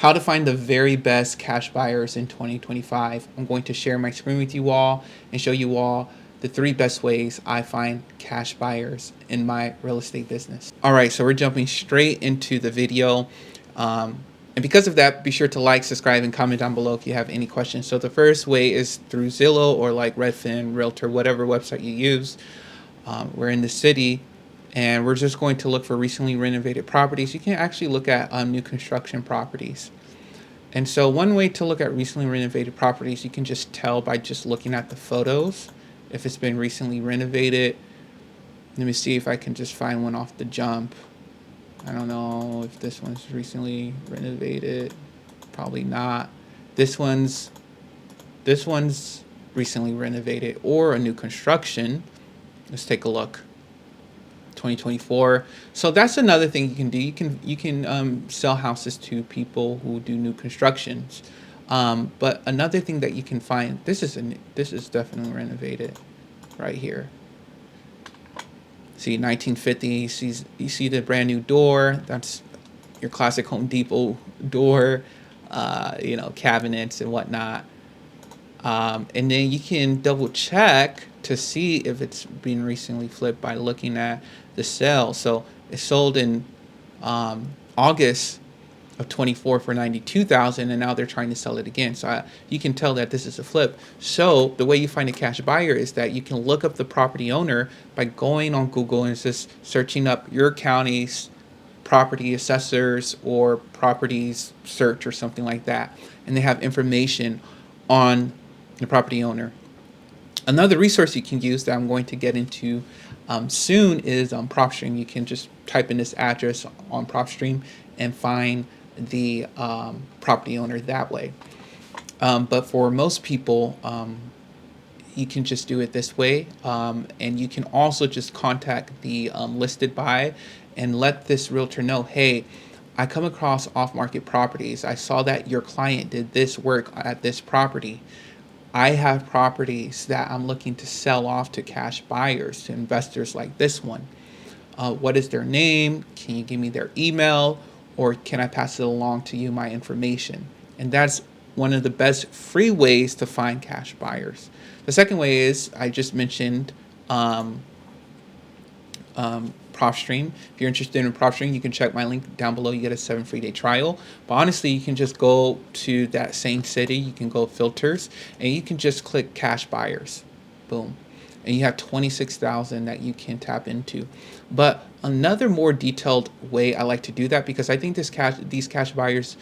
How to find the very best cash buyers in 2025. I'm going to share my screen with you all and show you all the 3 best ways I find cash buyers in my real estate business. All right, so we're jumping straight into the video. And because of that, be sure to like, subscribe, and comment down below if you have any questions. So the first way is through Zillow or like Redfin, Realtor, whatever website you use. We're in the city, and we're just going to look for recently renovated properties. You can actually look at new construction properties. And so one way to look at recently renovated properties, you can just tell by just looking at the photos if it's been recently renovated. Let me see if I can just find one off the jump. I don't know if this one's recently renovated. Probably not. This one's recently renovated or a new construction. Let's take a look. 2024. So that's another thing you can do. You can sell houses to people who do new constructions. But another thing that you can find, this is definitely renovated right here. See, 1950. You see the brand new door. That's your classic Home Depot door. Cabinets and whatnot. And then you can double check to see if it's been recently flipped by looking at the sale. So it sold in August of 24 for $92,000, and now they're trying to sell it again. So you can tell that this is a flip. So the way you find a cash buyer is that you can look up the property owner by going on Google and just searching up your county's property assessors or properties search or something like that, and they have information on the property owner. Another resource you can use that I'm going to get into soon is PropStream. You can just type in this address on PropStream and find the property owner that way. But for most people, you can just do it this way. And you can also just contact the listed by and let this realtor know, hey, I come across off-market properties. I saw that your client did this work at this property. I have properties that I'm looking to sell off to cash buyers, to investors like this one. What is their name? Can you give me their email? Or can I pass it along to you, my information? And that's one of the best free ways to find cash buyers. The second way is, I just mentioned PropStream. If you're interested in PropStream, you can check my link down below. You get a 7 free day trial. But honestly, you can just go to that same city. You can go filters, and you can just click cash buyers. Boom. And you have 26,000 that you can tap into. But another more detailed way I like to do that, because I think these cash buyers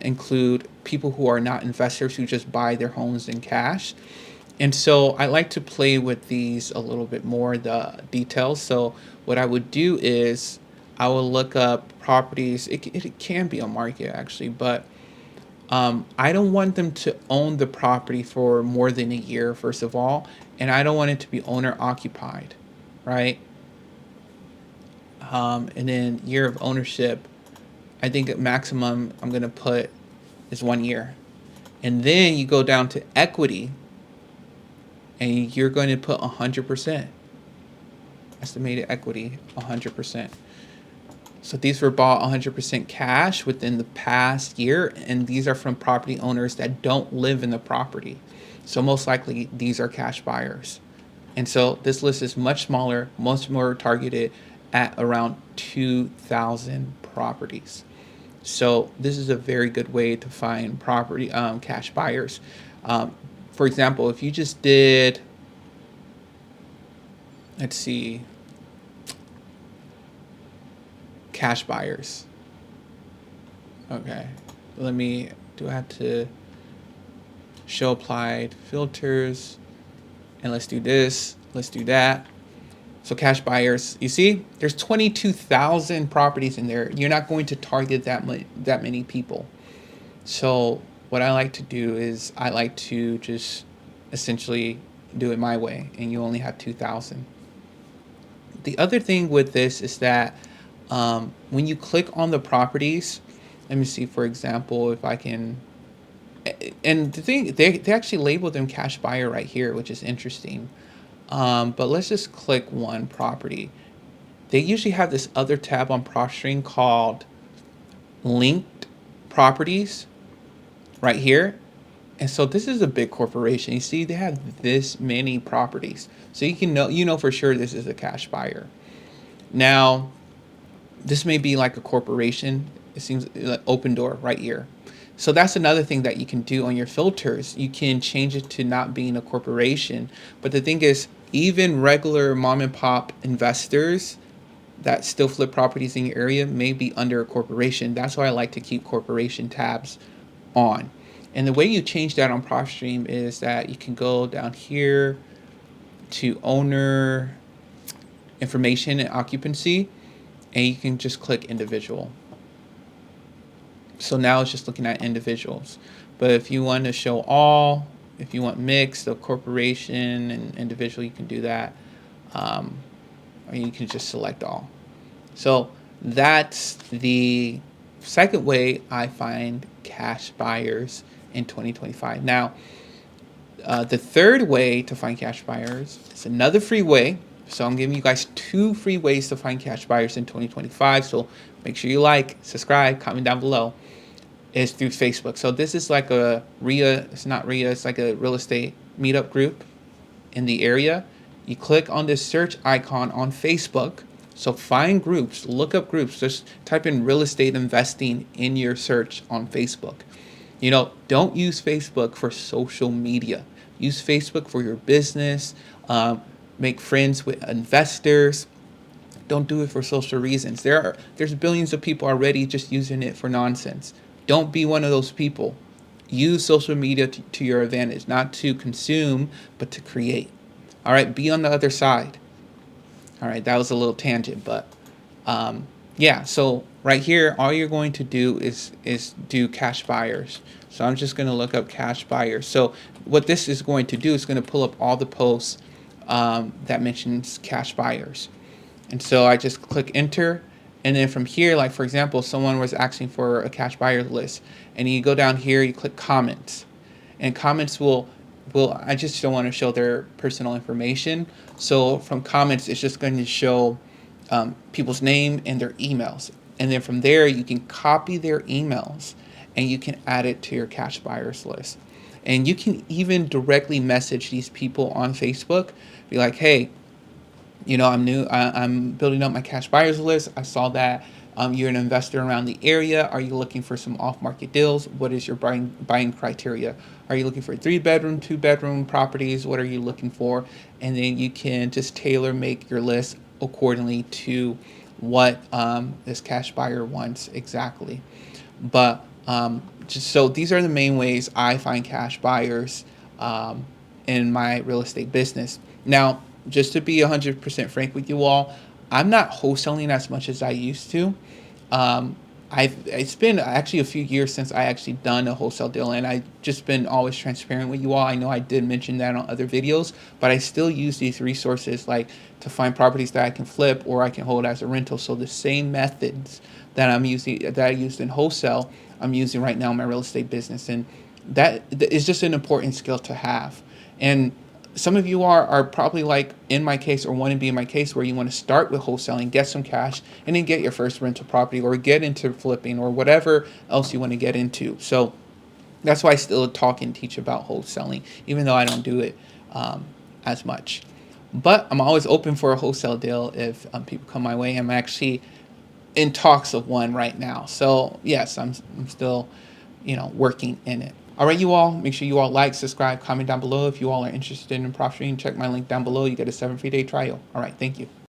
include people who are not investors who just buy their homes in cash. And so I like to play with these a little bit more, the details. So what I would do is I will look up properties. It can be on market actually, but I don't want them to own the property for more than a year, first of all. And I don't want it to be owner occupied, right? And then year of ownership, I think at maximum I'm going to put is 1 year. And then you go down to equity, and you're going to put 100%. Estimated equity, 100%. So these were bought 100% cash within the past year, and these are from property owners that don't live in the property. So most likely these are cash buyers. And so this list is much smaller, much more targeted at around 2,000 properties. So this is a very good way to find property cash buyers. For example, if you just did, let's see, cash buyers. Okay, do I have to show applied filters? And let's do this, let's do that. So cash buyers, you see, there's 22,000 properties in there. You're not going to target that many people. So what I like to do is I like to just essentially do it my way, and you only have 2,000. The other thing with this is that when you click on the properties, let me see, for example, if I can, and the thing, they actually label them cash buyer right here, which is interesting. But let's just click one property. They usually have this other tab on PropStream called linked properties right here. And so this is a big corporation. You see, they have this many properties. So you know for sure this is a cash buyer. Now, this may be like a corporation. It seems like open door right here. So that's another thing that you can do on your filters. You can change it to not being a corporation. But the thing is, even regular mom and pop investors that still flip properties in your area may be under a corporation. That's why I like to keep corporation tabs on. And the way you change that on PropStream is that you can go down here to owner information and occupancy, and you can just click individual. So now it's just looking at individuals. But if you want to show all, if you want mixed of corporation and individual, you can do that. Or you can just select all. So that's the second way I find cash buyers in 2025. Now, the third way to find cash buyers is another free way. So I'm giving you guys 2 free ways to find cash buyers in 2025. So make sure you like, subscribe, comment down below. Is through Facebook. So this is like a RIA. It's not RIA. It's like a real estate meetup group in the area. You click on this search icon on Facebook. So find groups, look up groups. Just type in real estate investing in your search on Facebook. You know, don't use Facebook for social media. Use Facebook for your business. Make friends with investors. Don't do it for social reasons. There's billions of people already just using it for nonsense. Don't be one of those people. Use social media to your advantage, not to consume, but to create. All right, be on the other side. All right, that was a little tangent, but yeah. So right here, all you're going to do is do cash buyers. So I'm just going to look up cash buyers. So what this is going to do is going to pull up all the posts that mentions cash buyers. And so I just click enter. And then from here, like for example, someone was asking for a cash buyer list, and you go down here, you click comments, and comments will I just don't want to show their personal information. So from comments, it's just going to show people's name and their emails. And then from there, you can copy their emails and you can add it to your cash buyers list. And you can even directly message these people on Facebook, be like, hey, you know, I'm new. I'm building up my cash buyers list. I saw that you're an investor around the area. Are you looking for some off-market deals? What is your buying criteria? Are you looking for 3-bedroom, 2-bedroom properties? What are you looking for? And then you can just tailor make your list accordingly to what this cash buyer wants exactly. But just so these are the main ways I find cash buyers in my real estate business. Now, just to be 100% frank with you all, I'm not wholesaling as much as I used to. It's been actually a few years since I actually done a wholesale deal, and I've just been always transparent with you all. I know I did mention that on other videos, but I still use these resources like to find properties that I can flip or I can hold as a rental. So the same methods that I used in wholesale, I'm using right now in my real estate business, and that is just an important skill to have. And some of you are probably like in my case or want to be in my case where you want to start with wholesaling, get some cash, and then get your first rental property or get into flipping or whatever else you want to get into. So that's why I still talk and teach about wholesaling, even though I don't do it as much. But I'm always open for a wholesale deal if people come my way. I'm actually in talks of one right now. So yes, I'm still, working in it. All right, you all, make sure you all like, subscribe, comment down below. If you all are interested in PropStream, check my link down below. You get a 7 free day trial. All right, thank you.